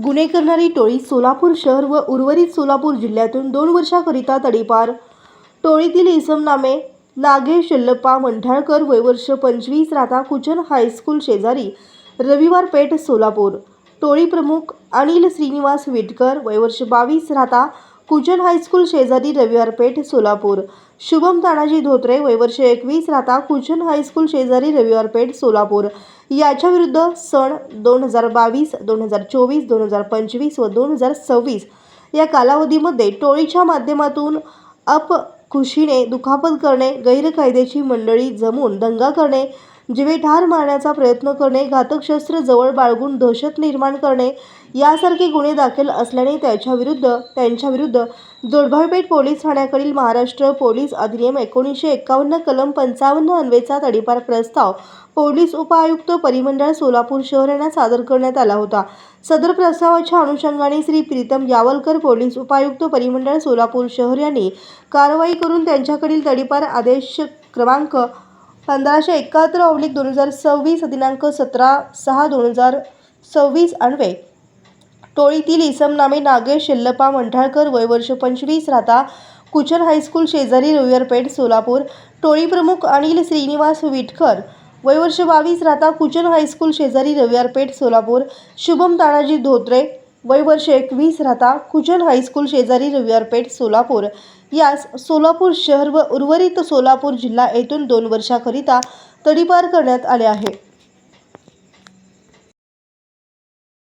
गुन्हे करणारी टोळी सोलापूर शहर व उर्वरित सोलापूर जिल्ह्यातून 2 वर्षाकरिता तडीपार। टोळीतील इसम नामे नागेश यल्लप्पा मंठाळकर, वय वर्ष 25, राहता कुचन हायस्कूल शेजारी, रविवार पेठ, सोलापूर। टोळी प्रमुख अनिल श्रीनिवास विटकर, वय वर्ष 22, राहता कुचन हायस्कूल शेजारी, रविवार पेठ, सोलापूर। शुभम तानाजी धोत्रे, वय वर्ष 21, राहता कुचन हायस्कूल शेजारी, रविवार पेठ, सोलापूर याच्या विरुद्ध सन 2022, 2024, 2025 व 2026 या कालावधीमध्ये टोळीच्या माध्यमातून खुशीने दुखापत करणे, गैरकायदेची मंडळी जमून दंगा करणे, जीवे ठार मारण्याचा प्रयत्न करणे, घातक शस्त्र जवळ बाळगून दहशत निर्माण करणे यासारखे गुन्हे दाखल असल्याने त्यांच्या विरुद्ध जोडभापेठ पोलीस ठाण्याकडील महाराष्ट्र पोलीस अधिनियम 1951 कलम 55 अन्वयेचा तडीपार प्रस्ताव पोलीस उपआयुक्त परिमंडळ सोलापूर शहर यांना सादर करण्यात आला होता। सदर प्रस्तावाच्या अनुषंगाने श्री प्रीतम यावलकर, पोलीस उपायुक्त परिमंडळ सोलापूर शहर यांनी कारवाई करून त्यांच्याकडील तडीपार आदेश क्रमांक 1571/2026 दिनांक 17/6/2026 अन्वये टोळीतील इसम नामे नागेश यल्लप्पा मंठाळकर, वय वर्ष 25, राहता कुचन हायस्कूल शेजारी, रविवार पेठ, सोलापूर। टोळी प्रमुख अनिल श्रीनिवास विटकर, वय वर्ष 22, राहता कुचन हायस्कूल शेजारी, रविवार पेठ, सोलापूर। शुभम तानाजी धोत्रे, वय वर्ष 21, राहता कुचन हायस्कूल शेजारी, रविवार पेठ, सोलापूर यास सोलापूर शहर व उर्वरित सोलापूर जिल्हा येथून 2 वर्षाकरिता तडीपार करण्यात आले आहे।